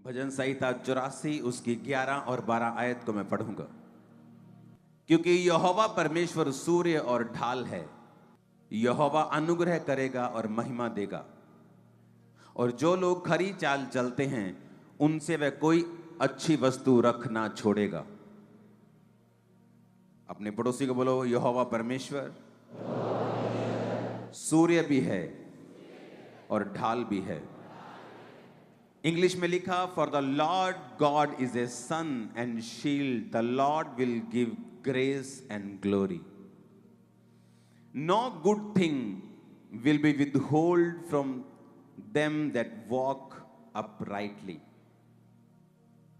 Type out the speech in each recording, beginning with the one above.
भजन संहिता 84 उसकी 11 और 12 आयत को मैं पढ़ूंगा। क्योंकि यहोवा परमेश्वर सूर्य और ढाल है, यहोवा अनुग्रह करेगा और महिमा देगा, और जो लोग खरी चाल चलते हैं उनसे वह कोई अच्छी वस्तु रख ना छोड़ेगा। अपने पड़ोसी को बोलो, यहोवा परमेश्वर सूर्य भी है और ढाल भी है। इंग्लिश में लिखा, for the Lord God is a sun and shield, the Lord will give grace and glory, no good thing will be withhold from them that walk uprightly.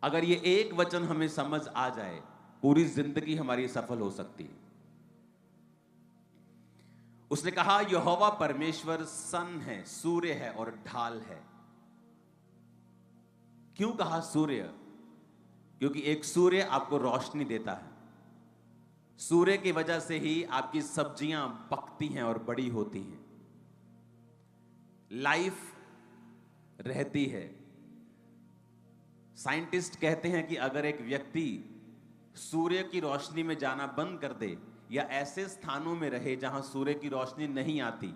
अगर ये एक वचन हमें समझ आ जाए, पूरी जिंदगी हमारी सफल हो सकती है। उसने कहा यहोवा परमेश्वर सन है, सूर्य है और ढाल है। क्यों कहा सूर्य? क्योंकि एक सूर्य आपको रोशनी देता है। सूर्य की वजह से ही आपकी सब्जियां पकती हैं और बड़ी होती हैं, लाइफ रहती है। साइंटिस्ट कहते हैं कि अगर एक व्यक्ति सूर्य की रोशनी में जाना बंद कर दे या ऐसे स्थानों में रहे जहां सूर्य की रोशनी नहीं आती,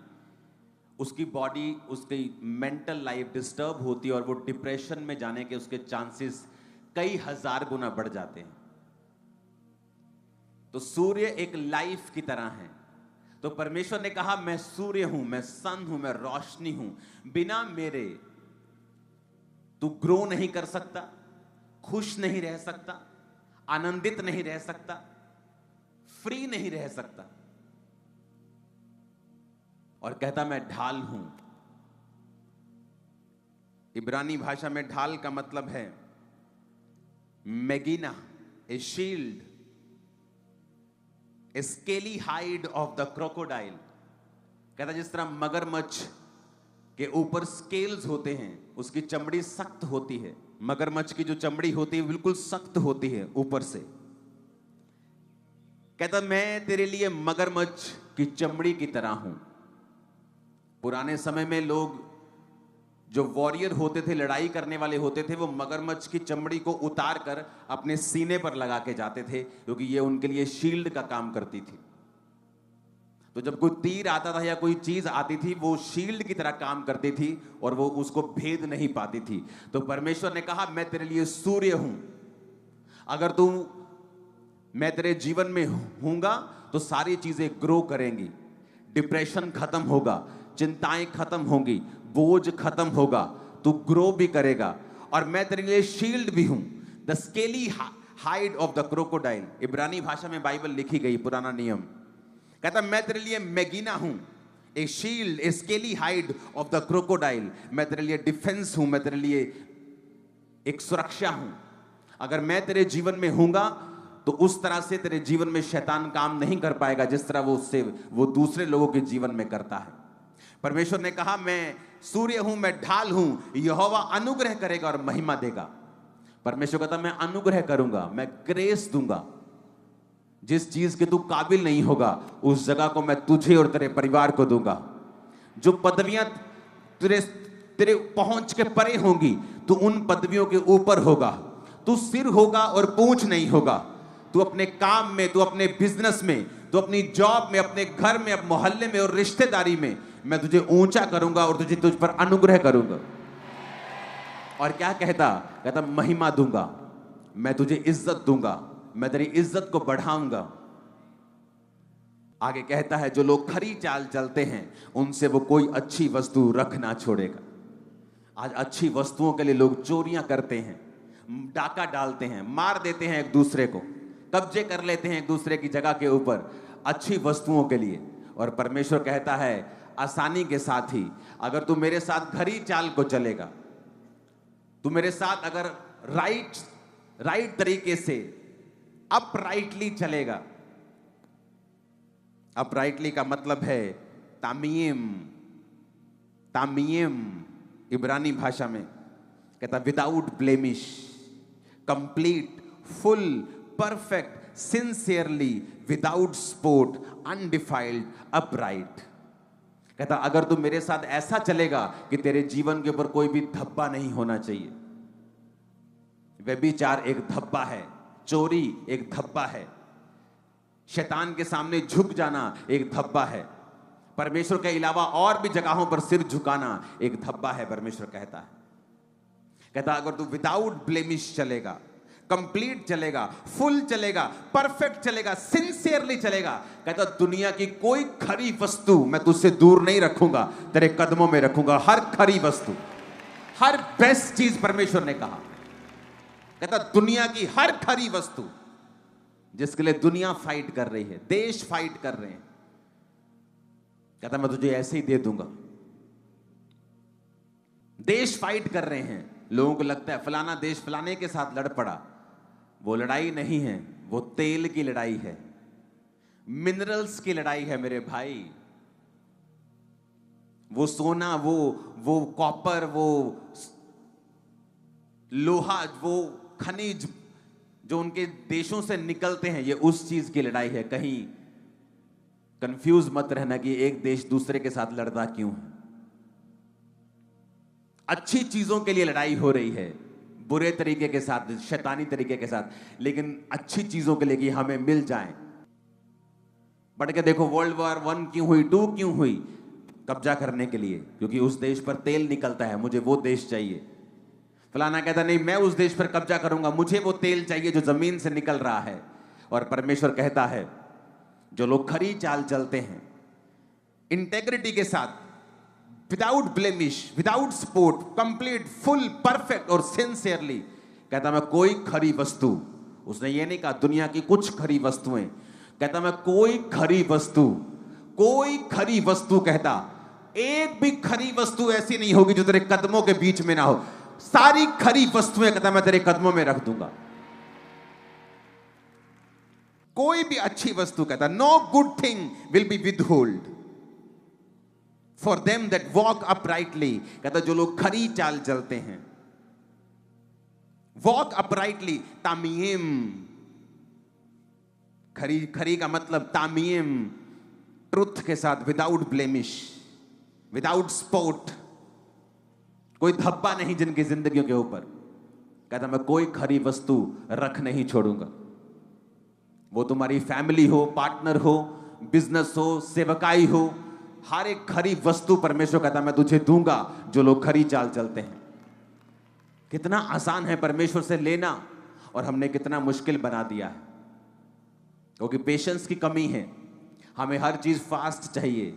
उसकी बॉडी, उसकी मेंटल लाइफ डिस्टर्ब होती है और वो डिप्रेशन में जाने के उसके चांसेस कई हजार गुना बढ़ जाते हैं। तो सूर्य एक लाइफ की तरह है। तो परमेश्वर ने कहा मैं सूर्य हूं, मैं सन हूं, मैं रोशनी हूं। बिना मेरे तू ग्रो नहीं कर सकता, खुश नहीं रह सकता, आनंदित नहीं रह सकता, फ्री नहीं रह सकता। और कहता मैं ढाल हूं। इब्रानी भाषा में ढाल का मतलब है मेगिना, a shield, a scaly hide of the crocodile. कहता जिस तरह मगरमच्छ के ऊपर स्केल्स होते हैं, उसकी चमड़ी सख्त होती है। मगरमच्छ की जो चमड़ी होती है बिल्कुल सख्त होती है ऊपर से। कहता मैं तेरे लिए मगरमच्छ की चमड़ी की तरह हूं। पुराने समय में लोग जो वॉरियर होते थे, लड़ाई करने वाले होते थे, वो मगरमच्छ की चमड़ी को उतार कर अपने सीने पर लगा के जाते थे, क्योंकि ये उनके लिए शील्ड का काम करती थी। तो जब कोई तीर आता था या कोई चीज आती थी, वो शील्ड की तरह काम करती थी और वो उसको भेद नहीं पाती थी। तो परमेश्वर ने कहा मैं तेरे लिए सूर्य हूं। अगर मैं तेरे जीवन में हूंगा तो सारी चीजें ग्रो करेंगी, डिप्रेशन खत्म होगा, चिंताएं खत्म होंगी, बोझ खत्म होगा, तू ग्रो भी करेगा। और मैं तेरे लिए शील्ड भी हूं, the scaly hide of the crocodile. इब्रानी भाषा में बाइबल लिखी गई, पुराना नियम। कहता मैं तेरे लिए मेगिना हूं, a shield, a scaly hide of the crocodile. मैं तेरे लिए डिफेंस हूं, मैं तेरे लिए एक सुरक्षा हूं। अगर मैं तेरे जीवन में हूंगा तो उस तरह से तेरे जीवन में शैतान काम नहीं कर पाएगा जिस तरह वो दूसरे लोगों के जीवन में करता है। परमेश्वर ने कहा मैं सूर्य हूं, मैं ढाल हूं, यहोवा अनुग्रह करेगा और महिमा देगा। परमेश्वर कहता मैं अनुग्रह करूंगा, मैं ग्रेस दूंगा। जिस चीज के तू काबिल नहीं होगा उस जगह को मैं तुझे और तेरे परिवार को दूंगा। जो पदवियां तेरे पहुंच के परे होंगी, तू उन पदवियों के ऊपर होगा। तू सिर होगा और पूंछ नहीं होगा। तू अपने काम में, तू अपने बिजनेस में, तू अपनी जॉब में, अपने घर में, अब मोहल्ले में और रिश्तेदारी में मैं तुझे ऊंचा करूंगा और तुझ पर अनुग्रह करूंगा। और क्या कहता महिमा दूंगा, मैं तुझे इज्जत दूंगा, मैं तेरी इज्जत को बढ़ाऊंगा। आगे कहता है जो लोग खरी चाल चलते हैं उनसे वो कोई अच्छी वस्तु रख ना छोड़ेगा। आज अच्छी वस्तुओं के लिए लोग चोरियां करते हैं, डाका डालते हैं, मार देते हैं एक दूसरे को, कब्जे कर लेते हैं एक दूसरे की जगह के ऊपर अच्छी वस्तुओं के लिए। और परमेश्वर कहता है आसानी के साथ ही, अगर तू मेरे साथ खरी चाल को चलेगा, तू मेरे साथ अगर राइट तरीके से अपराइटली चलेगा। अपराइटली का मतलब है तामीम इब्रानी भाषा में। कहता without blemish, complete, full, perfect, sincerely, without spot, undefiled, upright. कहता अगर तू मेरे साथ ऐसा चलेगा कि तेरे जीवन के ऊपर कोई भी धब्बा नहीं होना चाहिए, व्यभिचार एक धब्बा है, चोरी एक धब्बा है, शैतान के सामने झुक जाना एक धब्बा है, परमेश्वर के अलावा और भी जगहों पर सिर झुकाना एक धब्बा है। परमेश्वर कहता अगर तू विदाउट ब्लेमिश चलेगा, कंप्लीट चलेगा, फुल चलेगा, परफेक्ट चलेगा, सिंसियरली चलेगा, कहता दुनिया की कोई खरी वस्तु मैं तुझसे दूर नहीं रखूंगा, तेरे कदमों में रखूंगा। हर खरी वस्तु, हर बेस्ट चीज परमेश्वर ने कहा। कहता दुनिया की हर खरी वस्तु जिसके लिए दुनिया फाइट कर रही है, देश फाइट कर रहे हैं, कहता मैं तुझे ऐसे ही दे दूंगा। देश फाइट कर रहे हैं, लोगों को लगता है फलाना देश फलाने के साथ लड़ पड़ा। वो लड़ाई नहीं है, वो तेल की लड़ाई है, मिनरल्स की लड़ाई है मेरे भाई। वो सोना, वो कॉपर, वो लोहा, वो खनिज जो उनके देशों से निकलते हैं, ये उस चीज की लड़ाई है। कहीं कंफ्यूज मत रहना कि एक देश दूसरे के साथ लड़ता क्यों है। अच्छी चीजों के लिए लड़ाई हो रही है, बुरे तरीके के साथ, शैतानी तरीके के साथ, लेकिन अच्छी चीजों के लिए कि हमें मिल जाए। बढ़ के देखो, वर्ल्ड वॉर 1 क्यों हुई, 2 क्यों हुई? कब्जा करने के लिए, क्योंकि उस देश पर तेल निकलता है, मुझे वो देश चाहिए। फलाना कहता नहीं मैं उस देश पर कब्जा करूंगा, मुझे वो तेल चाहिए जो जमीन से निकल रहा है। और परमेश्वर कहता है जो लोग खरी चाल चलते हैं, इंटेग्रिटी के साथ, without blemish, without spot, complete, full, perfect और सिंसियरली, कहता मैं कोई खरी वस्तु, उसने ये नहीं कहा दुनिया की कुछ खरी वस्तुएं, कहता मैं कोई खरी वस्तु, कोई खरी वस्तु, कहता एक भी खरी वस्तु ऐसी नहीं होगी जो तेरे कदमों के बीच में ना हो। सारी खरी वस्तुएं कहता मैं तेरे कदमों में रख दूंगा। कोई भी अच्छी वस्तु, कहता no good thing will be withhold for them that walk uprightly, कहता जो लोग खरी चाल चलते हैं, वॉक अपराइटली, तामीम, खरी का मतलब तामीम, ट्रुथ के साथ, विदाउट ब्लेमिश, विदाउट स्पॉट, कोई धब्बा नहीं जिनकी जिंदगियों के ऊपर, कहता मैं कोई खरी वस्तु रख नहीं छोड़ूंगा। वो तुम्हारी फैमिली हो, पार्टनर हो, बिजनेस हो, सेवकाई हो, हर एक खरी वस्तु परमेश्वर कहता मैं तुझे दूंगा जो लोग खरी चाल चलते हैं। कितना आसान है परमेश्वर से लेना, और हमने कितना मुश्किल बना दिया है, क्योंकि पेशेंस की कमी है। हमें हर चीज फास्ट चाहिए,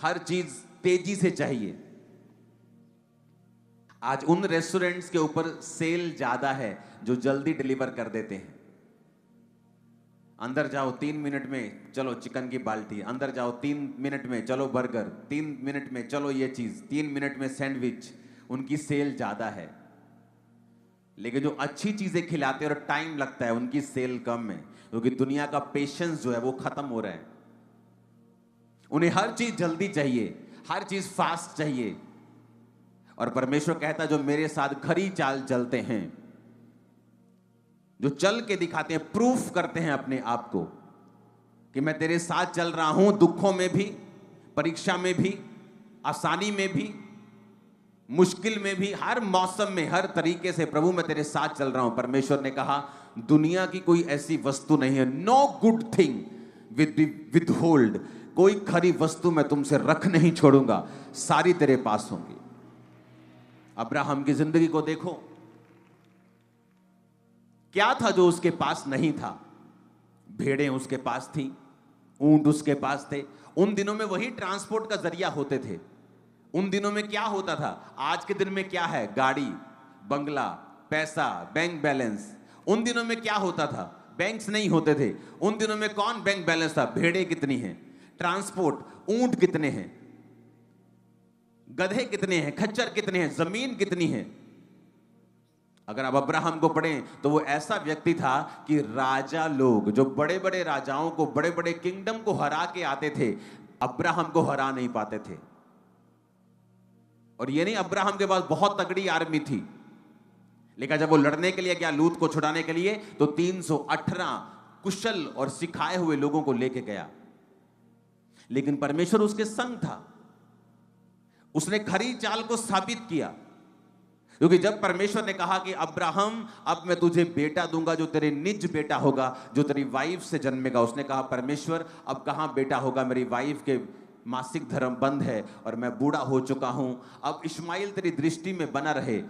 हर चीज तेजी से चाहिए। आज उन रेस्टोरेंट्स के ऊपर सेल ज्यादा है जो जल्दी डिलीवर कर देते हैं। अंदर जाओ 3 मिनट में चलो चिकन की बाल्टी, अंदर जाओ 3 मिनट में चलो बर्गर, 3 मिनट में चलो ये चीज, 3 मिनट में सैंडविच, उनकी सेल ज्यादा है। लेकिन जो अच्छी चीजें खिलाते हैं और टाइम लगता है, उनकी सेल कम है, क्योंकि दुनिया का पेशेंस जो है वो खत्म हो रहा है। उन्हें हर चीज जल्दी चाहिए, हर चीज फास्ट चाहिए। और परमेश्वर कहता जो मेरे साथ खरी चाल चलते हैं, जो चल के दिखाते हैं, प्रूफ करते हैं अपने आप को कि मैं तेरे साथ चल रहा हूं, दुखों में भी, परीक्षा में भी, आसानी में भी, मुश्किल में भी, हर मौसम में, हर तरीके से प्रभु मैं तेरे साथ चल रहा हूं। परमेश्वर ने कहा दुनिया की कोई ऐसी वस्तु नहीं है, नो गुड थिंग विदहोल्ड, कोई खरी वस्तु मैं तुमसे रख नहीं छोड़ूंगा, सारी तेरे पास होंगी। अब्राहम की जिंदगी को देखो, क्या था जो उसके पास नहीं था? भेड़ें उसके पास थी, ऊंट उसके पास थे। उन दिनों में वही ट्रांसपोर्ट का जरिया होते थे। उन दिनों में क्या होता था? आज के दिन में क्या है? गाड़ी, बंगला, पैसा, बैंक बैलेंस। उन दिनों में क्या होता था? बैंक्स नहीं होते थे। उन दिनों में कौन बैंक बैलेंस था? भेड़ें कितनी हैं, ट्रांसपोर्ट, ऊंट कितने हैं, गधे कितने हैं, खच्चर कितने हैं, जमीन कितनी है। अगर आप अब्राहम को पढ़ें तो वो ऐसा व्यक्ति था कि राजा लोग, जो बड़े बड़े राजाओं को, बड़े बड़े किंगडम को हरा के आते थे, अब्राहम को हरा नहीं पाते थे। और ये नहीं अब्राहम के पास बहुत तगड़ी आर्मी थी, लेकिन जब वो लड़ने के लिए गया लूत को छुड़ाने के लिए, तो 318 कुशल और सिखाए हुए लोगों को लेके गया। लेकिन परमेश्वर उसके संग था। उसने खरी चाल को साबित किया। क्योंकि जब परमेश्वर ने कहा कि अब्राहम अब मैं तुझे बेटा दूंगा जो तेरे निज बेटा होगा, जो तेरी वाइफ से जन्मेगा, उसने कहा परमेश्वर अब कहां बेटा होगा, मेरी वाइफ के मासिक धर्म बंद है और मैं बूढ़ा हो चुका हूं, अब इश्माइल तेरी दृष्टि में बना रहे।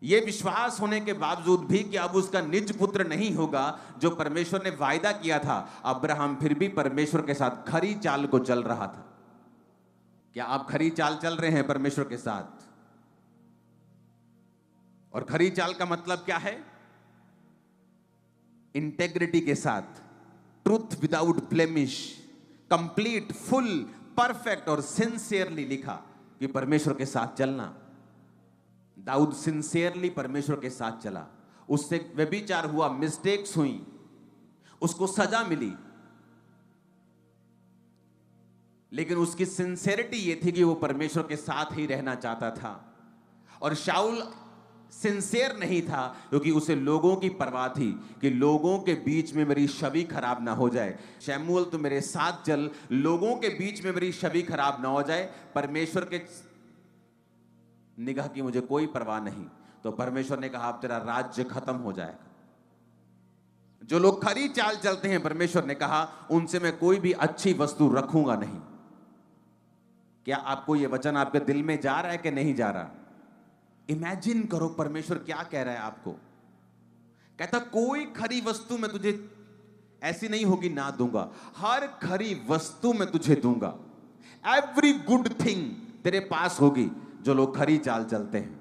यह विश्वास होने के बावजूद भी कि अब उसका निज पुत्र नहीं होगा जो परमेश्वर ने वायदा किया था, अब्राहम फिर भी परमेश्वर के साथ खरी चाल को चल रहा था। क्या आप खरी चाल चल रहे हैं परमेश्वर के साथ? और खरी चाल का मतलब क्या है? इंटेग्रिटी के साथ, truth without blemish, complete, full, perfect और सिंसियरली लिखा कि परमेश्वर के साथ चलना। दाऊद सिंसियरली परमेश्वर के साथ चला, उससे व्यभिचार हुआ, मिस्टेक्स हुई, उसको सजा मिली, लेकिन उसकी सिंसियरिटी ये थी कि वो परमेश्वर के साथ ही रहना चाहता था। और शाऊल सिंसियर नहीं था क्योंकि उसे लोगों की परवाह थी कि लोगों के बीच में मेरी छवि खराब ना हो जाए। शमूएल तू मेरे साथ चल, लोगों के बीच में मेरी छवि खराब ना हो जाए, परमेश्वर के निगाह की मुझे कोई परवाह नहीं। तो परमेश्वर ने कहा अब तेरा राज्य खत्म हो जाएगा। जो लोग खरी चाल चलते हैं, परमेश्वर ने कहा उनसे मैं कोई भी अच्छी वस्तु रखूंगा नहीं। क्या आपको यह वचन आपके दिल में जा रहा है कि नहीं जा रहा? इमेजिन करो परमेश्वर क्या कह रहा है आपको। कहता कोई खरी वस्तु मैं तुझे ऐसी नहीं होगी ना दूंगा, हर खरी वस्तु मैं तुझे दूंगा। एवरी गुड थिंग तेरे पास होगी जो लोग खरी चाल चलते हैं।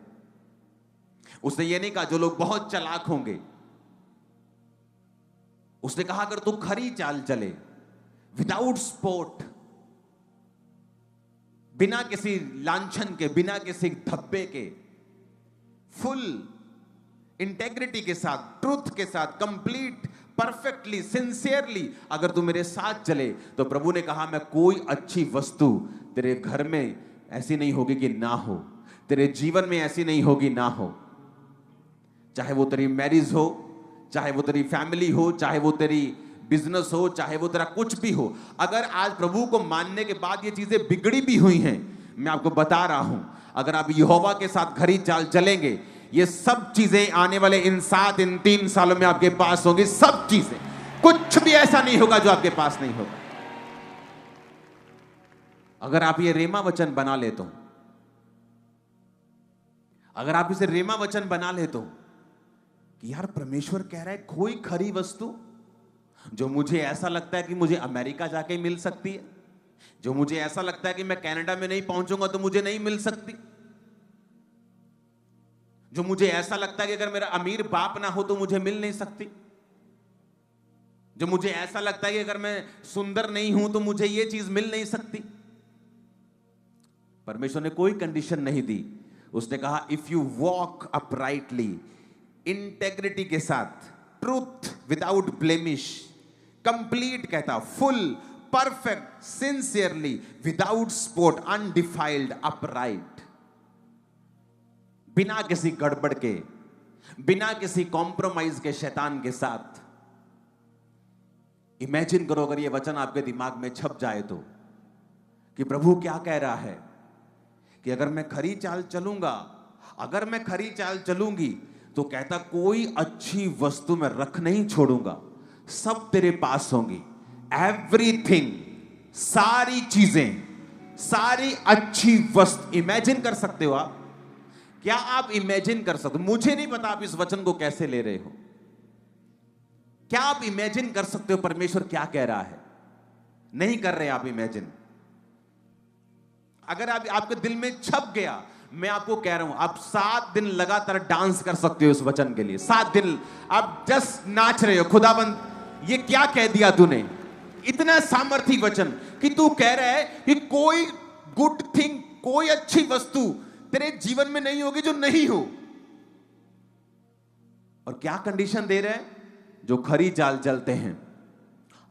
उसने ये नहीं कहा जो लोग बहुत चालाक होंगे, उसने कहा अगर तू खरी चाल चले, विदाउट स्पोर्ट, बिना किसी लांछन के, बिना किसी धब्बे के, फुल इंटेग्रिटी के साथ, ट्रूथ के साथ, कंप्लीट, परफेक्टली, सिंसियरली अगर तू मेरे साथ चले, तो प्रभु ने कहा मैं कोई अच्छी वस्तु तेरे घर में ऐसी नहीं होगी कि ना हो, तेरे जीवन में ऐसी नहीं होगी ना हो। चाहे वो तेरी मैरिज हो, चाहे वो तेरी फैमिली हो, चाहे वो तेरी बिजनेस हो, चाहे वो तेरा कुछ भी हो, अगर आज प्रभु को मानने के बाद ये चीजें बिगड़ी भी हुई हैं, मैं आपको बता रहा हूं, अगर आप यहोवा के साथ खरी चाल चलेंगे, ये सब चीजें आने वाले इन 3 सालों में आपके पास होंगी। सब चीजें, कुछ भी ऐसा नहीं होगा जो आपके पास नहीं होगा। अगर आप ये रेमा वचन बना ले तो, अगर आप इसे रेमा वचन बना ले तो कि यार परमेश्वर कह रहा है कोई खरी वस्तु जो मुझे ऐसा लगता है कि मुझे अमेरिका जाके मिल सकती है, जो मुझे ऐसा लगता है कि मैं कनाडा में नहीं पहुंचूंगा तो मुझे नहीं मिल सकती, जो मुझे ऐसा लगता है कि अगर मेरा अमीर बाप ना हो तो मुझे मिल नहीं सकती, जो मुझे ऐसा लगता है कि अगर मैं सुंदर नहीं हूं तो मुझे यह चीज मिल नहीं सकती। परमेश्वर ने कोई कंडीशन नहीं दी। उसने कहा if you walk uprightly, integrity के साथ, ट्रूथ विदाउट ब्लेमिश, कंप्लीट कहता, full, perfect, sincerely, without spot, undefiled, upright, बिना किसी गड़बड़ के, बिना किसी कॉम्प्रोमाइज के, शैतान के साथ। इमेजिन करो अगर यह वचन आपके दिमाग में छप जाए तो कि प्रभु क्या कह रहा है कि अगर मैं खरी चाल चलूंगा, अगर मैं खरी चाल चलूंगी तो कहता कोई अच्छी वस्तु मैं रख नहीं छोड़ूंगा, सब तेरे पास होंगी। एवरीथिंग, सारी चीजें, सारी अच्छी वस्तु। इमेजिन कर सकते हो आप? क्या आप इमेजिन कर सकते हो? मुझे नहीं पता आप इस वचन को कैसे ले रहे हो। क्या आप इमेजिन कर सकते हो परमेश्वर क्या कह रहा है? नहीं कर रहे आप इमेजिन। अगर आप आपके दिल में छप गया, मैं आपको कह रहा हूं आप 7 दिन लगातार डांस कर सकते हो इस वचन के लिए। 7 दिन आप जस्ट नाच रहे हो, खुदाबंद ये क्या कह दिया तूने। इतना सामर्थी वचन कि तू कह रहा है कि कोई गुड थिंग, कोई अच्छी वस्तु तेरे जीवन में नहीं होगी जो नहीं हो। और क्या कंडीशन दे रहा है? जो खरी चाल चलते हैं।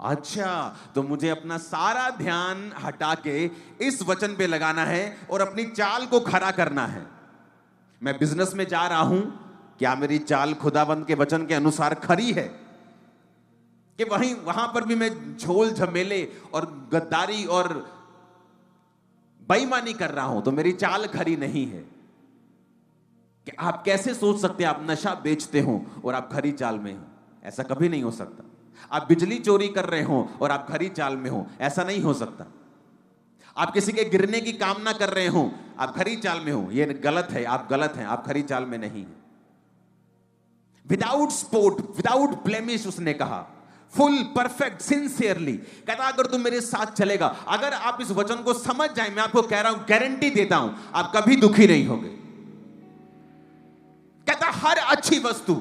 अच्छा, तो मुझे अपना सारा ध्यान हटा के इस वचन पे लगाना है और अपनी चाल को खरा करना है। मैं बिजनेस में जा रहा हूं, क्या मेरी चाल खुदाबंद के वचन के अनुसार खरी है कि वहां पर भी मैं झोल झमेले और गद्दारी और बेईमानी कर रहा हूं तो मेरी चाल खरी नहीं है। कि आप कैसे सोच सकते हैं आप नशा बेचते हो और आप खरी चाल में हो? ऐसा कभी नहीं हो सकता। आप बिजली चोरी कर रहे हो और आप खरी चाल में हो, ऐसा नहीं हो सकता। आप किसी के गिरने की कामना कर रहे हो, आप खरी चाल में हो, यह गलत है, आप गलत हैं, आप खरी चाल में नहीं हैं। विदाउट स्पॉट, विदाउट ब्लेमिश, उसने कहा, फुल परफेक्ट सिंसियरली। कहता अगर तुम मेरे साथ चलेगा, अगर आप इस वचन को समझ जाए, मैं आपको कह रहा हूं, गारंटी देता हूं, आप कभी दुखी नहीं होंगे। कहता हर अच्छी वस्तु,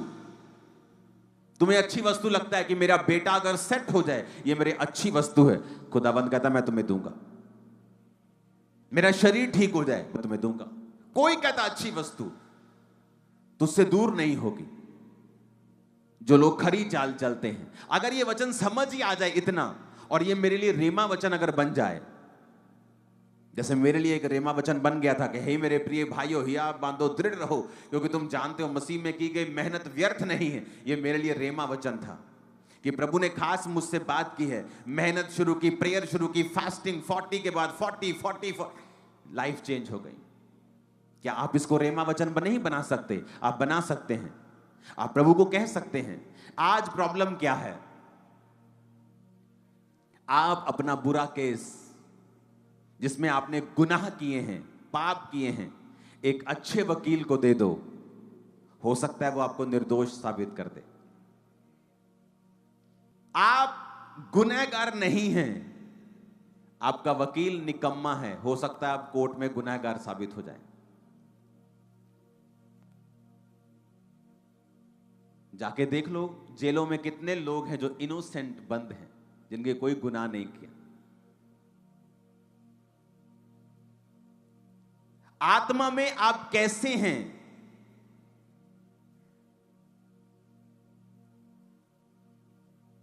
तुम्हें अच्छी वस्तु लगता है कि मेरा बेटा अगर सेट हो जाए, ये मेरी अच्छी वस्तु है, खुदाबंद कहता मैं तुम्हें दूंगा। मेरा शरीर ठीक हो जाए, मैं तुम्हें दूंगा। कोई कहता अच्छी वस्तु तुझसे दूर नहीं होगी। जो लोग खरी चाल चलते हैं, अगर ये वचन समझ ही आ जाए इतना, और ये मेरे लिए रेमा वचन अगर बन जाए, जैसे मेरे लिए एक रेमा वचन बन गया था कि हे मेरे प्रिय भाइयों, हिया बांधो, दृढ़ रहो, क्योंकि तुम जानते हो मसीह में की गई मेहनत व्यर्थ नहीं है। ये मेरे लिए रेमा वचन था कि प्रभु ने खास मुझसे बात की है, मेहनत शुरू की, प्रेयर शुरू की, फास्टिंग 40 के बाद 40, लाइफ चेंज हो गई। क्या आप इसको रेमा वचन नहीं बना सकते? आप बना सकते हैं। आप प्रभु को कह सकते हैं, आज प्रॉब्लम क्या है? आप अपना बुरा केस जिसमें आपने गुनाह किए हैं, पाप किए हैं, एक अच्छे वकील को दे दो, हो सकता है वो आपको निर्दोष साबित कर दे। आप गुनहगार नहीं हैं, आपका वकील निकम्मा है, हो सकता है आप कोर्ट में गुनहगार साबित हो जाए। जाके देख लो, जेलों में कितने लोग हैं जो इनोसेंट बंद हैं, जिनके कोई गुनाह नहीं किया। आत्मा में आप कैसे हैं?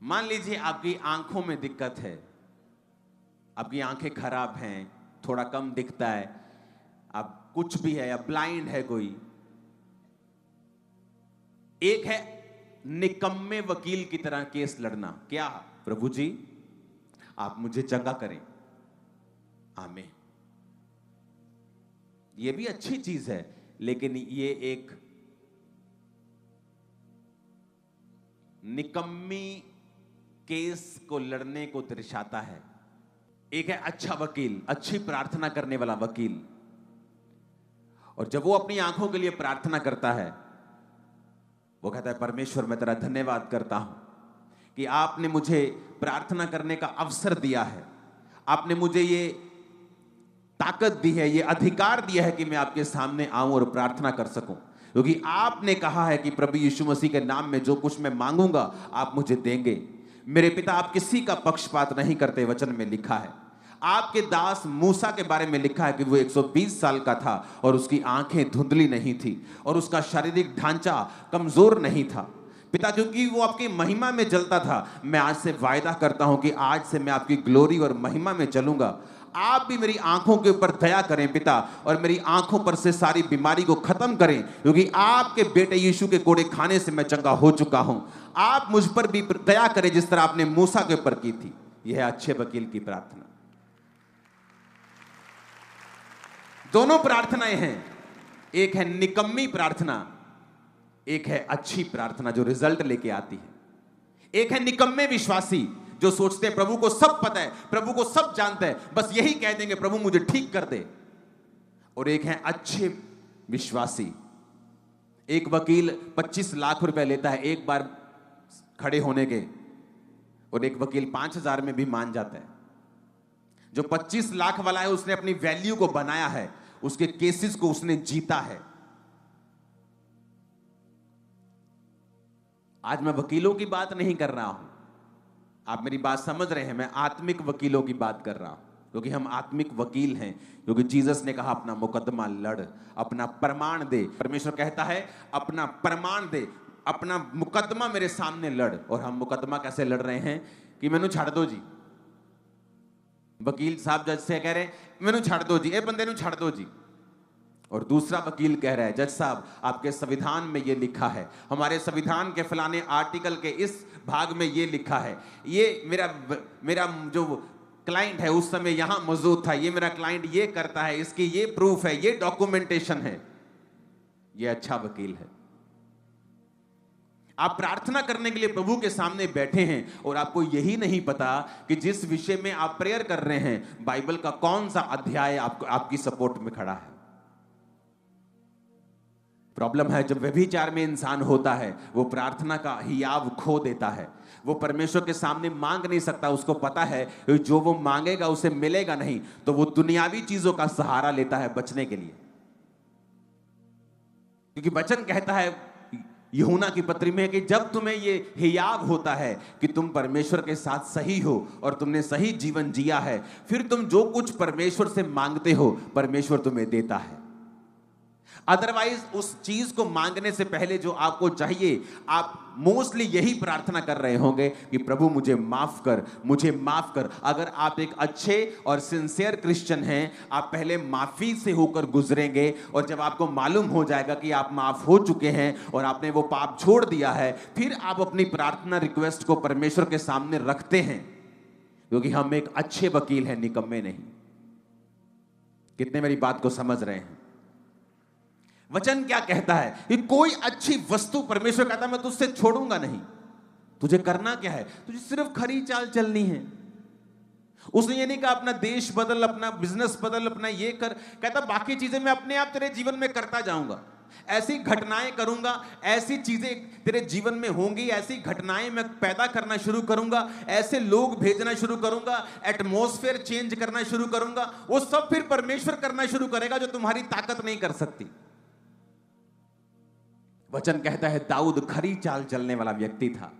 मान लीजिए आपकी आंखों में दिक्कत है, आपकी आंखें खराब हैं, थोड़ा कम दिखता है, आप कुछ भी है, या ब्लाइंड है कोई। एक है निकम्मे वकील की तरह केस लड़ना, क्या प्रभु जी आप मुझे चंगा करें, आमीन। ये भी अच्छी चीज है, लेकिन ये एक निकम्मी केस को लड़ने को दर्शाता है। एक है अच्छा वकील, अच्छी प्रार्थना करने वाला वकील, और जब वो अपनी आंखों के लिए प्रार्थना करता है, वो कहता है परमेश्वर मैं तेरा धन्यवाद करता हूं कि आपने मुझे प्रार्थना करने का अवसर दिया है, आपने मुझे ये ताकत दी है, ये अधिकार दिया है कि मैं आपके सामने आऊं और प्रार्थना कर सकूं, क्योंकि आपने कहा है कि प्रभु यीशु मसीह के नाम में जो कुछ मैं मांगूंगा आप मुझे देंगे। मेरे पिता आप किसी का पक्षपात नहीं करते, वचन में लिखा है। आपके दास मूसा के बारे में लिखा है कि वो 120 साल का था और उसकी आंखें धुंधली नहीं थी और उसका शारीरिक ढांचा कमजोर नहीं था। पिता क्योंकि वो आपकी महिमा में जलता था, मैं आज से वायदा करता हूं कि आज से मैं आपकी ग्लोरी और महिमा में चलूंगा। आप भी मेरी आंखों के ऊपर दया करें पिता, और मेरी आंखों पर से सारी बीमारी को खत्म करें, क्योंकि आपके बेटे यीशु के कोड़े खाने से मैं चंगा हो चुका हूं। आप मुझ पर भी दया करें जिस तरह आपने मूसा के ऊपर की थी। यह है अच्छे वकील की प्रार्थना। दोनों प्रार्थनाएं हैं, एक है निकम्मी प्रार्थना, एक है अच्छी प्रार्थना जो रिजल्ट लेके आती है। एक है निकम्मे विश्वासी जो सोचते हैं प्रभु को सब पता है, प्रभु को सब जानता है, बस यही कह देंगे प्रभु मुझे ठीक कर दे। और एक है अच्छे विश्वासी। एक वकील 25 लाख रुपए लेता है एक बार खड़े होने के, और एक वकील 5,000 में भी मान जाता है। जो 25 लाख वाला है उसने अपनी वैल्यू को बनाया है, उसके केसेस को उसने जीता है। आज मैं वकीलों की बात नहीं कर रहा हूं, आप मेरी बात समझ रहे हैं, मैं आत्मिक वकीलों की बात कर रहा हूं, क्योंकि हम आत्मिक वकील हैं। क्योंकि जीसस ने कहा अपना मुकदमा लड़, अपना प्रमाण दे। परमेश्वर कहता है अपना प्रमाण दे, अपना मुकदमा मेरे सामने लड़। और हम मुकदमा कैसे लड़ रहे हैं कि मैनू छाड़ दो जी। वकील साहब जज से कह रहे हैं मैनू छाड़ दो जी, ए बंदे नू छाड़ दो जी। और दूसरा वकील कह रहा है जज साहब आपके संविधान में ये लिखा है, हमारे संविधान के फलाने आर्टिकल के इस भाग में ये लिखा है, ये मेरा जो क्लाइंट है उस समय यहां मौजूद था, ये मेरा क्लाइंट ये करता है, इसकी ये प्रूफ है, ये डॉक्यूमेंटेशन है। यह अच्छा वकील है। आप प्रार्थना करने के लिए प्रभु के सामने बैठे हैं और आपको यही नहीं पता कि जिस विषय में आप प्रेयर कर रहे हैं बाइबल का कौन सा अध्याय आपकी सपोर्ट में खड़ा है। प्रॉब्लम है जब व्यभिचार में इंसान होता है, वो प्रार्थना का हियाव खो देता है। वो परमेश्वर के सामने मांग नहीं सकता, उसको पता है जो वो मांगेगा उसे मिलेगा नहीं, तो वो दुनियावी चीजों का सहारा लेता है बचने के लिए। क्योंकि वचन कहता है यूहन्ना की पत्री में कि जब तुम्हें ये हियाव होता है कि तुम परमेश्वर के साथ सही हो और तुमने सही जीवन जिया है, फिर तुम जो कुछ परमेश्वर से मांगते हो प्रभु तुम्हें देता है। अदरवाइज उस चीज को मांगने से पहले जो आपको चाहिए, आप मोस्टली यही प्रार्थना कर रहे होंगे कि प्रभु मुझे माफ कर, मुझे माफ कर। अगर आप एक अच्छे और सिंसियर क्रिश्चियन हैं, आप पहले माफी से होकर गुजरेंगे और जब आपको मालूम हो जाएगा कि आप माफ हो चुके हैं और आपने वो पाप छोड़ दिया है, फिर आप अपनी प्रार्थना रिक्वेस्ट को परमेश्वर के सामने रखते हैं, क्योंकि हम एक अच्छे वकील हैं, निकम्मे नहीं। कितने मेरी बात को समझ रहे हैं? वचन क्या कहता है कि कोई अच्छी वस्तु परमेश्वर कहता है मैं तुझसे छोड़ूंगा नहीं। तुझे करना क्या है? तुझे सिर्फ खरी चाल चलनी है। उसने ये नहीं कहा अपना देश बदल, अपना बिजनेस बदल, अपना ये कर, कहता बाकी चीजें मैं अपने आप तेरे जीवन में करता जाऊंगा। ऐसी घटनाएं करूंगा, ऐसी चीजें तेरे जीवन में होंगी, ऐसी घटनाएं मैं पैदा करना शुरू करूंगा, ऐसे लोग भेजना शुरू करूंगा, एटमॉस्फेयर चेंज करना शुरू करूंगा। वो सब फिर परमेश्वर करना शुरू करेगा जो तुम्हारी ताकत नहीं कर सकती। वचन कहता है दाऊद खरी चाल चलने वाला व्यक्ति था,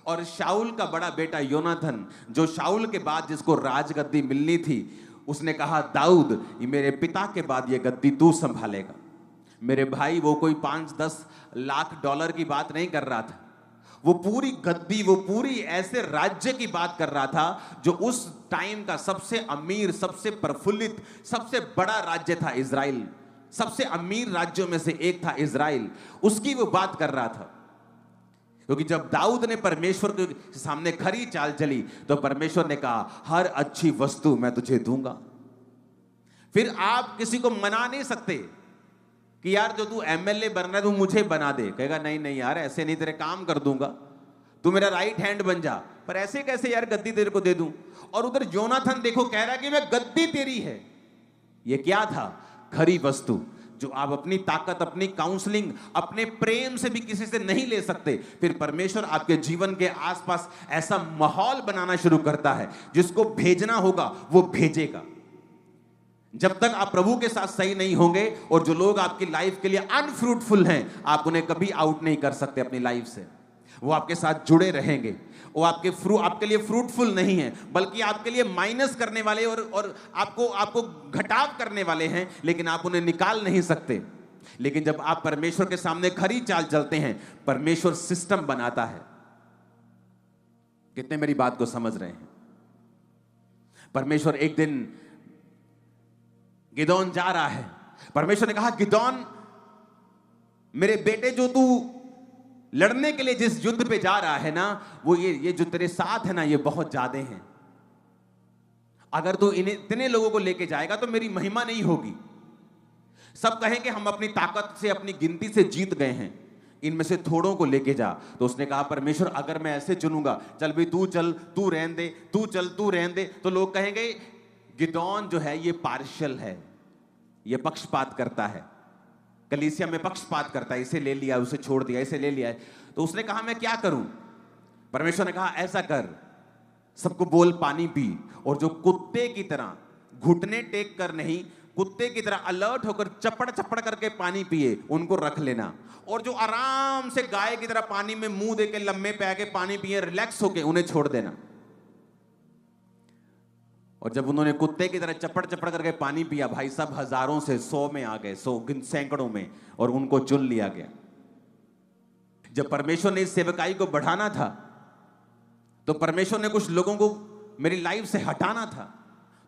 और शाऊल का बड़ा बेटा योनाथन, जो शाऊल के बाद जिसको राजगद्दी मिलनी थी, उसने कहा दाऊद ये मेरे पिता के बाद ये गद्दी तू संभालेगा। मेरे भाई, वो कोई 5-10 लाख डॉलर की बात नहीं कर रहा था, वो पूरी गद्दी, वो पूरी ऐसे राज्य की बात कर रहा था जो उस टाइम का सबसे अमीर, सबसे प्रफुल्लित, सबसे बड़ा राज्य था इजराइल। सबसे अमीर राज्यों में से एक था इजराइल, उसकी वो बात कर रहा था। क्योंकि जब दाऊद ने परमेश्वर के सामने खरी चाल चली तो परमेश्वर ने कहा हर अच्छी वस्तु मैं तुझे दूंगा। फिर आप किसी को मना नहीं सकते कि यार जो तू एमएलए बनना है तू मुझे बना दे। कहेगा नहीं नहीं यार ऐसे नहीं, तेरे काम कर दूंगा, तू मेरा राइट हैंड बन जा। पर ऐसे कैसे यार गद्दी तेरे को दे दूं? और उधर योनाथन देखो कह रहा है कि मैं गद्दी तेरी है। ये क्या था? खरी वस्तु, जो आप अपनी ताकत, अपनी काउंसलिंग, अपने प्रेम से भी किसी से नहीं ले सकते। फिर परमेश्वर आपके जीवन के आसपास ऐसा माहौल बनाना शुरू करता है, जिसको भेजना होगा वो भेजेगा। जब तक आप प्रभु के साथ सही नहीं होंगे और जो लोग आपकी लाइफ के लिए अनफ्रूटफुल हैं, आप उन्हें कभी आउट नहीं कर सकते अपनी लाइफ से। वो आपके साथ जुड़े रहेंगे, वो आपके लिए फ्रूटफुल नहीं है, बल्कि आपके लिए माइनस करने वाले और आपको घटाव करने वाले हैं, लेकिन आप उन्हें निकाल नहीं सकते। लेकिन जब आप परमेश्वर के सामने खरी चाल चलते हैं, परमेश्वर सिस्टम बनाता है। कितने मेरी बात को समझ रहे हैं? परमेश्वर एक दिन गिदोन जा रहा है, परमेश्वर ने कहा गिदोन मेरे बेटे, जो तू लड़ने के लिए जिस युद्ध पे जा रहा है ना, वो ये जो तेरे साथ है ना, ये बहुत ज्यादा हैं। अगर तू इतने लोगों को लेके जाएगा तो मेरी महिमा नहीं होगी। सब कहेंगे हम अपनी ताकत से, अपनी गिनती से जीत गए हैं, इनमें से थोड़ों को लेके जा। तो उसने कहा परमेश्वर अगर मैं ऐसे चुनूंगा, चल भाई तू चल, तू रहने दे, तू चल, तू रहने दे, तो लोग कहेंगे गिदोन जो है ये पार्शियल है, ये पक्षपात करता है, कलीसिया में पक्षपात करता है, इसे ले लिया, उसे छोड़ दिया, इसे ले लिया। तो उसने कहा मैं क्या करूं? परमेश्वर ने कहा ऐसा कर, सबको बोल पानी पी, और जो कुत्ते की तरह घुटने टेक कर नहीं, कुत्ते की तरह अलर्ट होकर चपड़ चपड़ करके पानी पिए, उनको रख लेना। और जो आराम से गाय की तरह पानी में मुंह दे के लम्बे पे आके पानी पिए, रिलैक्स होके, उन्हें छोड़ देना। और जब उन्होंने कुत्ते की तरह चपड़ चपड़ करके पानी पिया, भाई सब हजारों से 100 में आ गए, 100 सैकड़ों में, और उनको चुन लिया गया। जब परमेश्वर ने इस सेवकाई को बढ़ाना था, तो परमेश्वर ने कुछ लोगों को मेरी लाइफ से हटाना था,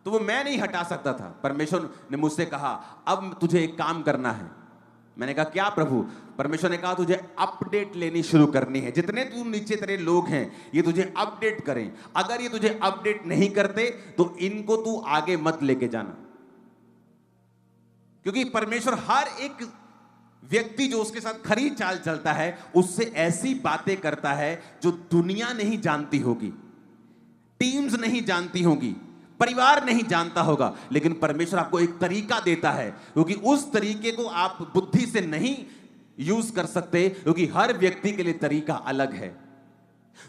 तो वो मैं नहीं हटा सकता था। परमेश्वर ने मुझसे कहा अब तुझे एक काम करना है। मैंने कहा क्या प्रभु? परमेश्वर ने कहा तुझे अपडेट लेनी शुरू करनी है। जितने तू नीचे तेरे लोग हैं, ये तुझे अपडेट करें। अगर ये तुझे अपडेट नहीं करते तो इनको तू आगे मत लेके जाना, क्योंकि परमेश्वर हर एक व्यक्ति जो उसके साथ खरी चाल चलता है उससे ऐसी बातें करता है जो दुनिया नहीं जानती होगी, टीम्स नहीं जानती होगी, परिवार नहीं जानता होगा, लेकिन परमेश्वर आपको एक तरीका देता है, क्योंकि उस तरीके को आप बुद्धि से नहीं यूज कर सकते, क्योंकि हर व्यक्ति के लिए तरीका अलग है।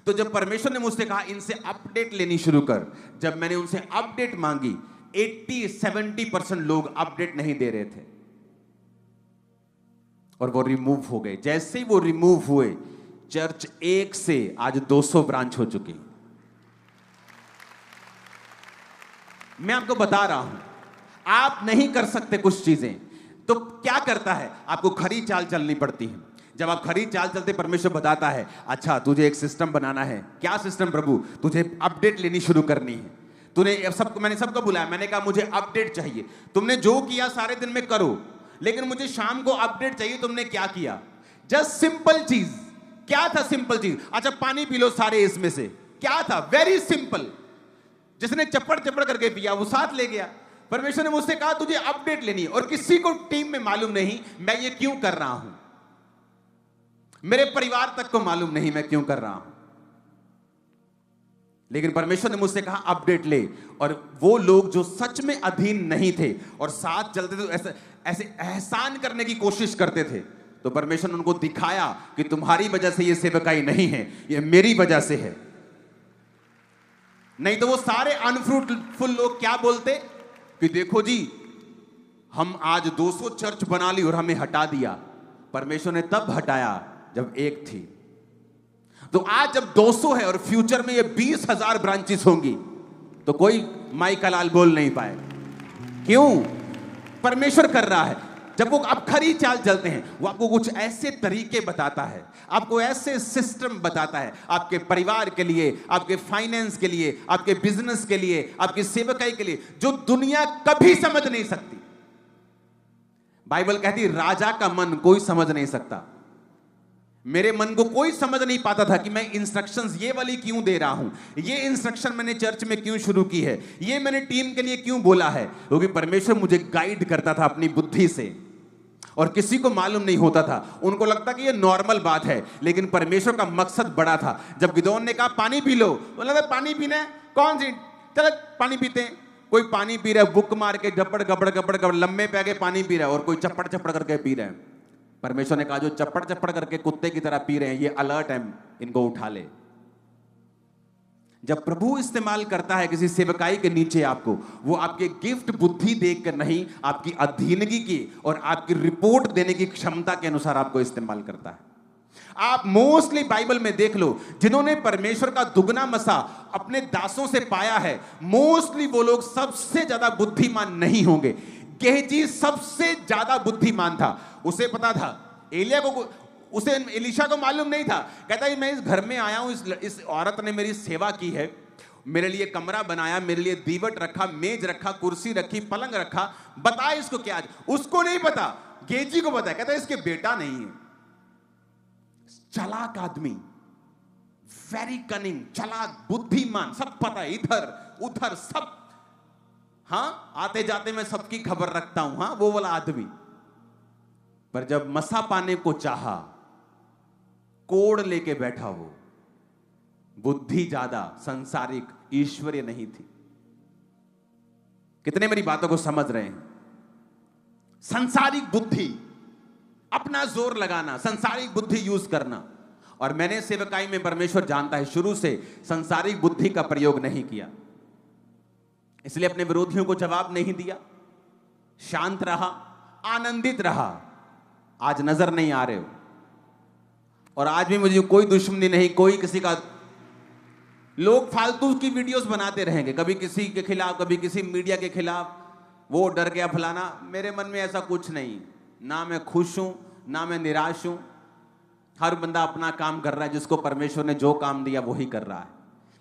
तो जब परमेश्वर ने मुझसे कहा इनसे अपडेट लेनी शुरू कर, जब मैंने उनसे अपडेट मांगी, 80-70% लोग अपडेट नहीं दे रहे थे और वो रिमूव हो गए। जैसे ही वो रिमूव हुए, चर्च 1 से आज 200 ब्रांच हो चुकी। मैं आपको बता रहा हूं, आप नहीं कर सकते कुछ चीजें, तो क्या करता है, आपको खरी चाल चलनी पड़ती है। जब आप खरी चाल चलते, परमेश्वर बताता है अच्छा तुझे एक सिस्टम बनाना है। क्या सिस्टम प्रभु? तुझे अपडेट लेनी शुरू करनी है। तूने सबको, मैंने सबको बुलाया, मैंने कहा मुझे अपडेट चाहिए। तुमने जो किया सारे दिन में करो, लेकिन मुझे शाम को अपडेट चाहिए। तुमने क्या किया? जस्ट सिंपल चीज। क्या था सिंपल चीज? अच्छा पानी पी लो सारे इसमें से। क्या था? Very simple. जिसने चप्पड़ चप्पड़ करके पिया वो साथ ले गया। परमेश्वर ने मुझसे कहा तुझे अपडेट लेनी है, और किसी को टीम में मालूम नहीं मैं ये क्यों कर रहा हूं, मेरे परिवार तक को मालूम नहीं मैं क्यों कर रहा हूं, लेकिन परमेश्वर ने मुझसे कहा अपडेट ले। और वो लोग जो सच में अधीन नहीं थे और साथ चलते थे, ऐसे ऐसे एहसान करने की कोशिश करते थे, तो परमेश्वर ने उनको दिखाया कि तुम्हारी वजह से ये सेवकाई नहीं है, ये मेरी वजह से है। नहीं तो वो सारे अनफ्रूटफुल लोग क्या बोलते कि देखो जी हम आज 200 चर्च बना ली और हमें हटा दिया। परमेश्वर ने तब हटाया जब एक थी। तो आज जब 200 है और फ्यूचर में ये 20,000 ब्रांचेस होंगी, तो कोई माई का लाल बोल नहीं पाए। क्यों? परमेश्वर कर रहा है। जब वो आप खरी चाल चलते हैं, वो आपको कुछ ऐसे तरीके बताता है, आपको ऐसे सिस्टम बताता है, आपके परिवार के लिए, आपके फाइनेंस के लिए, आपके बिजनेस के लिए, आपकी सेवकाई के लिए, जो दुनिया कभी समझ नहीं सकती। बाइबल कहती राजा का मन कोई समझ नहीं सकता। मेरे मन को कोई समझ नहीं पाता था कि मैं इंस्ट्रक्शंस ये वाली क्यों दे रहा हूं, ये इंस्ट्रक्शन मैंने चर्च में क्यों शुरू की है, ये मैंने टीम के लिए क्यों बोला है, क्योंकि परमेश्वर मुझे गाइड करता था अपनी बुद्धि से, और किसी को मालूम नहीं होता था। उनको लगता कि ये नॉर्मल बात है, लेकिन परमेश्वर का मकसद बड़ा था। जब गिदोन ने कहा पानी पी लो, बोला पानी पीना है, कौन सी, चलो पानी पीते हैं। कोई पानी पी रहा है बुक मार के, गपड़ गपड़ गपड़ गपड़ लम्बे पे आगे पानी पी रहा है, और कोई चप्पड़ चप्पड़ करके पी रहे हैं। परमेश्वर ने कहा जो चप्पड़ चप्पड़ करके कुत्ते की तरह पी रहे हैं, ये अलर्ट है, इनको उठा ले। जब प्रभु इस्तेमाल करता है किसी सेवकाई के नीचे आपको, वो आपके गिफ्ट बुद्धि देखकर नहीं, आपकी अधीनगी की और आपकी रिपोर्ट देने की क्षमता के अनुसार आपको इस्तेमाल करता है। आप मोस्टली बाइबल में देख लो, जिन्होंने परमेश्वर का दुगना मसा अपने दासों से पाया है, मोस्टली वो लोग सबसे ज्यादा बुद्धिमान नहीं होंगे। गेहजी सबसे ज्यादा बुद्धिमान था। उसे पता था एलिया को, उसे एलीशा को मालूम नहीं था। कहता है मैं इस घर में आया हूं, इस औरत ने मेरी सेवा की है, मेरे लिए कमरा बनाया, मेरे लिए दीवट रखा, मेज रखा, कुर्सी रखी, पलंग रखा, बता इसको क्या। उसको नहीं पता, गेहजी को पता है। कहता है इसके बेटा नहीं है। चालाक आदमी, वेरी कनिंग, चालाक, बुद्धिमान, सब पता है, इधर उधर सब। हाँ, आते जाते मैं सबकी खबर रखता हूं, हाँ, वो वाला आदमी। पर जब मसा पाने को चाहा, कोड़ लेके बैठा वो। बुद्धि ज्यादा, संसारिक, ईश्वरीय नहीं थी। कितने मेरी बातों को समझ रहे हैं? संसारिक बुद्धि, अपना जोर लगाना, संसारिक बुद्धि यूज करना। और मैंने सेवकाई में, परमेश्वर जानता है, शुरू से संसारिक बुद्धि का प्रयोग नहीं किया, इसलिए अपने विरोधियों को जवाब नहीं दिया, शांत रहा, आनंदित रहा। आज नजर नहीं आ रहे हो, और आज भी मुझे कोई दुश्मनी नहीं, कोई किसी का। लोग फालतू की वीडियोस बनाते रहेंगे, कभी किसी के खिलाफ, कभी किसी मीडिया के खिलाफ, वो डर गया फलाना। मेरे मन में ऐसा कुछ नहीं, ना मैं खुश हूं ना मैं निराश हूं। हर बंदा अपना काम कर रहा है, जिसको परमेश्वर ने जो काम दिया वही कर रहा है।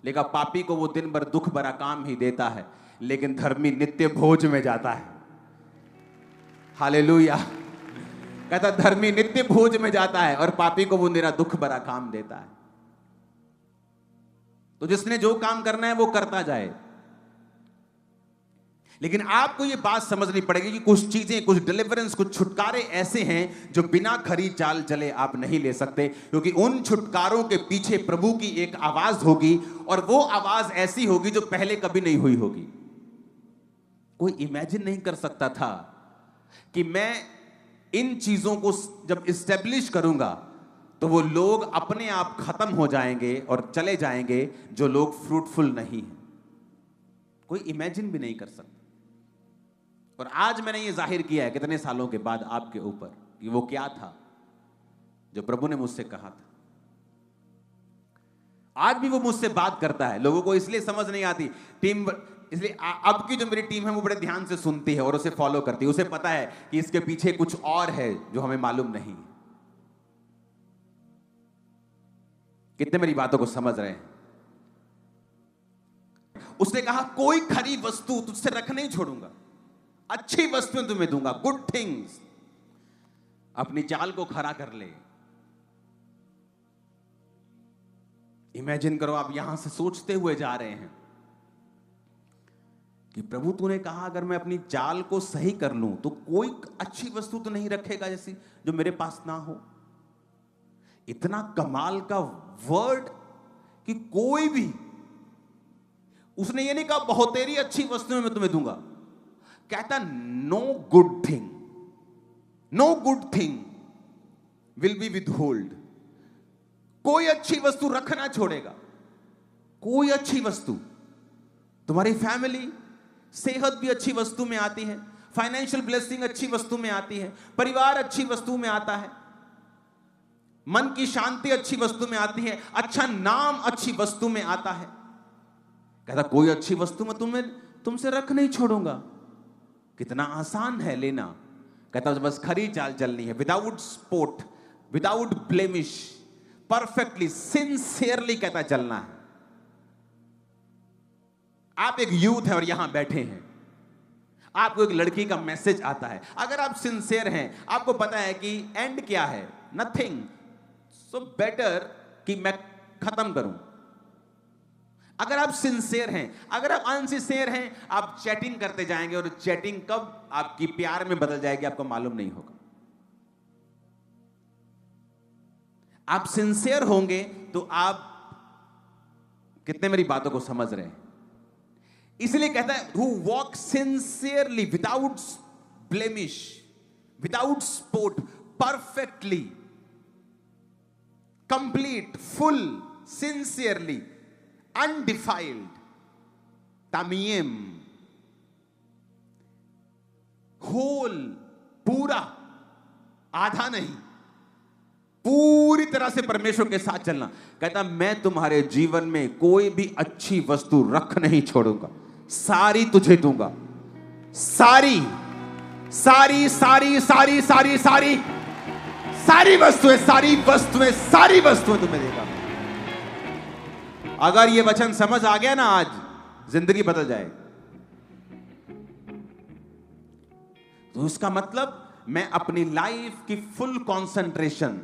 लेकिन पापी को वो दिन भर दुख भरा काम ही देता है, लेकिन धर्मी नित्य भोज में जाता है। हालेलुया। कहता धर्मी नित्य भोज में जाता है और पापी को वो निरा दुख भरा काम देता है। तो जिसने जो काम करना है वो करता जाए। लेकिन आपको ये बात समझनी पड़ेगी कि कुछ चीजें, कुछ डिलीवरेंस, कुछ छुटकारे ऐसे हैं जो बिना खरी चाल चले आप नहीं ले सकते, क्योंकि उन छुटकारों के पीछे प्रभु की एक आवाज होगी, और वो आवाज ऐसी होगी जो पहले कभी नहीं हुई होगी। कोई इमेजिन नहीं कर सकता था कि मैं इन चीजों को जब इस्टेब्लिश करूंगा तो वो लोग अपने आप खत्म हो जाएंगे और चले जाएंगे जो लोग फ्रूटफुल नहीं हैं। कोई इमेजिन भी नहीं कर सकता। और आज मैंने ये जाहिर किया है कितने सालों के बाद आपके ऊपर कि वो क्या था जो प्रभु ने मुझसे कहा था। आज भी वो मुझसे बात करता है। लोगों को इसलिए समझ नहीं आती टीम, इसलिए अब की जो मेरी टीम है वो बड़े ध्यान से सुनती है और उसे फॉलो करती है। उसे पता है कि इसके पीछे कुछ और है जो हमें मालूम नहीं। कितने मेरी बातों को समझ रहे हैं? उसने कहा कोई खरी वस्तु तुझसे रख नहीं छोड़ूंगा, अच्छी वस्तुएं तुम्हें दूंगा, गुड थिंग्स। अपनी चाल को खरा कर ले। इमेजिन करो, आप यहां से सोचते हुए जा रहे हैं कि प्रभु तूने कहा अगर मैं अपनी चाल को सही कर लूं तो कोई अच्छी वस्तु तो नहीं रखेगा जैसी जो मेरे पास ना हो। इतना कमाल का वर्ड कि कोई भी, उसने ये नहीं कहा बहुतेरी अच्छी वस्तुएं मैं तुम्हें दूंगा, कहता no good thing, no good thing will be withhold. कोई अच्छी वस्तु रखना छोड़ेगा, कोई अच्छी वस्तु। तुम्हारी फैमिली, सेहत भी अच्छी वस्तु में आती है, फाइनेंशियल ब्लेसिंग अच्छी वस्तु में आती है, परिवार अच्छी वस्तु में आता है, मन की शांति अच्छी वस्तु में आती है, अच्छा नाम अच्छी वस्तु में आता है। कहता कोई अच्छी वस्तु मैं तुमसे रख नहीं छोड़ूंगा। कितना आसान है लेना। कहता बस खरी चाल चलनी है, without spot, without blemish, perfectly, sincerely कहता चलना है। आप एक यूथ है और यहां बैठे हैं, आपको एक लड़की का मैसेज आता है, अगर आप सिंसियर हैं, आपको पता है कि एंड क्या है, नथिंग, सो बेटर कि मैं खत्म करूं। अगर आप सिंसियर हैं, अगर आप अनसिंसियर हैं, आप चैटिंग करते जाएंगे और चैटिंग कब आपकी प्यार में बदल जाएगी आपको मालूम नहीं होगा। आप सिंसियर होंगे तो आप, कितने मेरी बातों को समझ रहे हैं? इसलिए कहता है who walk sincerely without blemish, without spot, perfectly, complete, full, sincerely, undefiled, tamim, whole, पूरा, आधा नहीं, पूरी तरह से परमेश्वर के साथ चलना। कहता मैं तुम्हारे जीवन में कोई भी अच्छी वस्तु रख नहीं छोड़ूंगा, सारी तुझे दूंगा, सारी सारी सारी सारी सारी सारी सारी वस्तुएं, सारी वस्तुएं, सारी वस्तुएं तुम्हें देगा। अगर ये वचन समझ आ गया ना, आज जिंदगी बदल जाए। तो इसका मतलब मैं अपनी लाइफ की फुल कंसंट्रेशन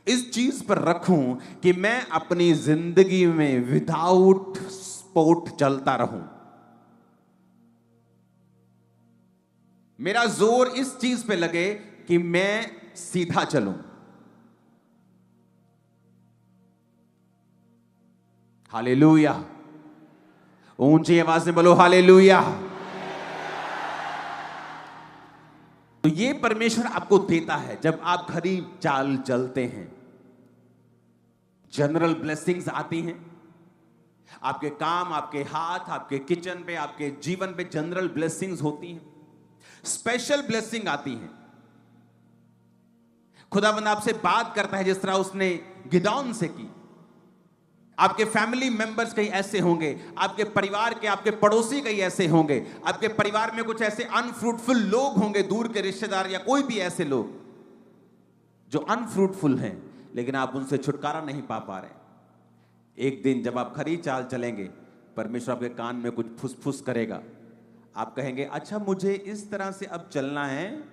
इस चीज पर रखूं कि मैं अपनी जिंदगी में विदाउट स्पॉट चलता रहूं। मेरा जोर इस चीज पे लगे कि मैं सीधा चलूं। हालेलुया। ऊंची आवाज में बोलो हालेलुया। तो ये परमेश्वर आपको देता है जब आप खरी चाल चलते हैं। जनरल ब्लेसिंग्स आती हैं आपके काम, आपके हाथ, आपके किचन पे, आपके जीवन पे जनरल ब्लेसिंग्स होती हैं। स्पेशल ब्लेसिंग आती हैं। खुदावंद आपसे बात करता है जिस तरह उसने गिदौन से की। आपके फैमिली मेंबर्स कई ऐसे होंगे, आपके परिवार के, आपके पड़ोसी कई ऐसे होंगे, आपके परिवार में कुछ ऐसे अनफ्रूटफुल लोग होंगे, दूर के रिश्तेदार या कोई भी ऐसे लोग जो अनफ्रूटफुल हैं, लेकिन आप उनसे छुटकारा नहीं पा रहे। एक दिन जब आप खरी चाल चलेंगे, परमेश्वर आपके कान में कुछ फुसफुस करेगा। आप कहेंगे अच्छा मुझे इस तरह से अब चलना है।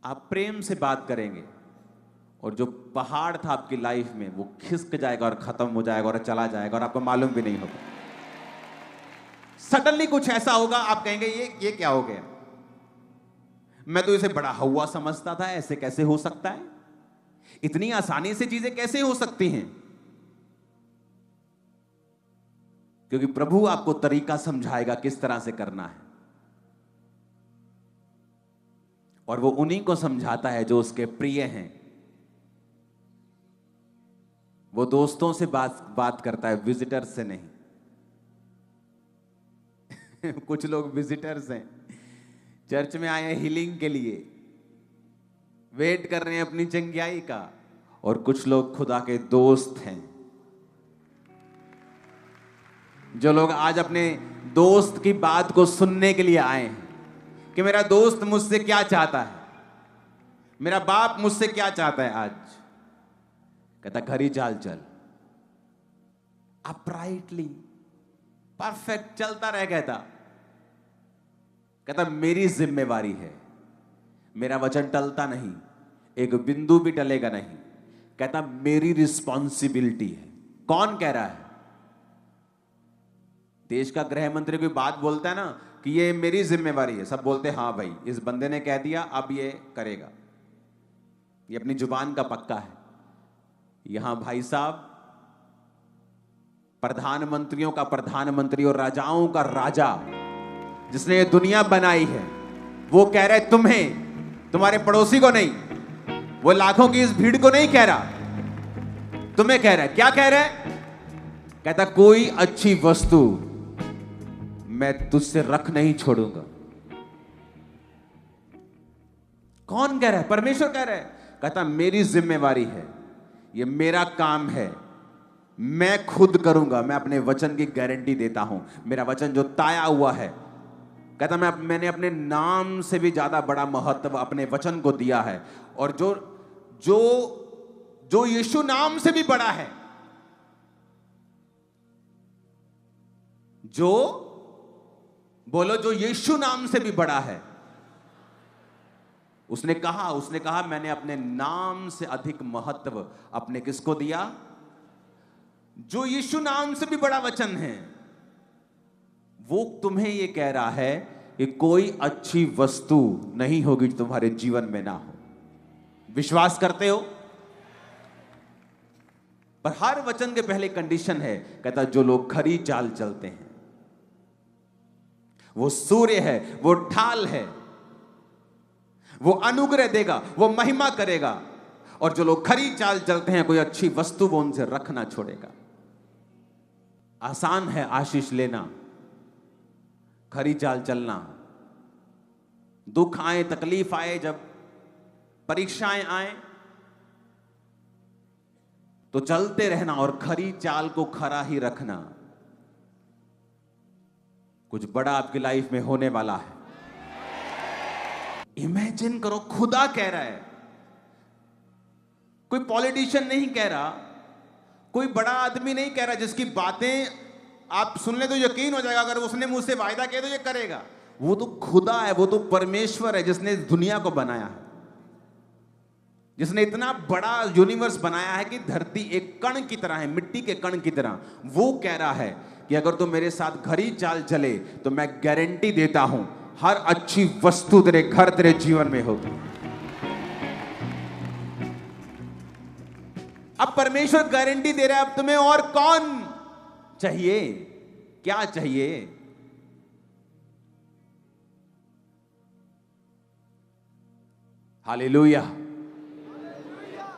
आप प्रेम से बात करेंगे और जो पहाड़ था आपकी लाइफ में वो खिसक जाएगा और खत्म हो जाएगा और चला जाएगा और आपको मालूम भी नहीं होगा। सडनली कुछ ऐसा होगा, आप कहेंगे ये क्या हो गया, मैं तो इसे बड़ा हवा समझता था, ऐसे कैसे हो सकता है, इतनी आसानी से चीजें कैसे हो सकती हैं। क्योंकि प्रभु आपको तरीका समझाएगा किस तरह से करना है, और वो उन्हीं को समझाता है जो उसके प्रिय हैं। वो दोस्तों से बात करता है, विजिटर्स से नहीं। कुछ लोग विजिटर्स हैं, चर्च में आए हैं हीलिंग के लिए, वेट कर रहे हैं अपनी चंगियाई का, और कुछ लोग खुदा के दोस्त हैं। जो लोग आज अपने दोस्त की बात को सुनने के लिए आए हैं कि मेरा दोस्त मुझसे क्या चाहता है, मेरा बाप मुझसे क्या चाहता है। आज कहता घर ही चाल चल, अपराइटली परफेक्ट चलता रह। कहता मेरी जिम्मेवारी है, मेरा वचन टलता नहीं, एक बिंदु भी टलेगा नहीं। कहता मेरी रिस्पॉन्सिबिलिटी है। कौन कह रहा है? देश का गृह मंत्री कोई बात बोलता है ना कि ये मेरी जिम्मेवारी है, सब बोलते हैं हाँ भाई इस बंदे ने कह दिया, अब ये करेगा, ये अपनी जुबान का पक्का है। यहां भाई साहब प्रधानमंत्रियों का प्रधानमंत्री और राजाओं का राजा, जिसने ये दुनिया बनाई है, वो कह रहे तुम्हें, तुम्हारे पड़ोसी को नहीं, वो लाखों की इस भीड़ को नहीं कह रहा, तुम्हें कह रहा है। क्या कह रहा है? कहता कोई अच्छी वस्तु मैं तुझसे रख नहीं छोड़ूंगा। कौन कह रहा है? परमेश्वर कह रहा है। कहता मेरी जिम्मेवारी है, ये मेरा काम है, मैं खुद करूंगा, मैं अपने वचन की गारंटी देता हूं। मेरा वचन जो ताया हुआ है, कहता मैंने अपने नाम से भी ज्यादा बड़ा महत्व अपने वचन को दिया है, और जो जो जो यीशु नाम से भी बड़ा है, जो बोलो जो यीशु नाम से भी बड़ा है, उसने कहा मैंने अपने नाम से अधिक महत्व अपने किसको दिया? जो यीशु नाम से भी बड़ा वचन है। वो तुम्हें ये कह रहा है कि कोई अच्छी वस्तु नहीं होगी जो तुम्हारे जीवन में ना हो। विश्वास करते हो? पर हर वचन के पहले कंडीशन है, कहता जो लोग खरी चाल चलते हैं, वो सूर्य है, वो ढाल है, वो अनुग्रह देगा, वो महिमा करेगा, और जो लोग खरी चाल चलते हैं कोई अच्छी वस्तु वो उनसे रखना छोड़ेगा। आसान है आशीष लेना, खरी चाल चलना। दुख आए, तकलीफ आए, जब परीक्षाएं आए तो चलते रहना और खरी चाल को खरा ही रखना। कुछ बड़ा आपकी लाइफ में होने वाला है। इमेजिन करो, खुदा कह रहा है, कोई पॉलिटिशियन नहीं कह रहा, कोई बड़ा आदमी नहीं कह रहा जिसकी बातें आप सुन ले तो यकीन हो जाएगा, अगर उसने मुझसे वायदा किया तो ये करेगा। वो तो खुदा है, वो तो परमेश्वर है जिसने इस दुनिया को बनाया है, जिसने इतना बड़ा यूनिवर्स बनाया है कि धरती एक कण की तरह है, मिट्टी के कण की तरह। वो कह रहा है कि अगर तू मेरे साथ खरी चाल चले तो मैं गारंटी देता हूं हर अच्छी वस्तु तेरे घर, तेरे जीवन में होगी। अब परमेश्वर गारंटी दे रहा है, अब तुम्हें और कौन चाहिए? क्या चाहिए? हालेलुया।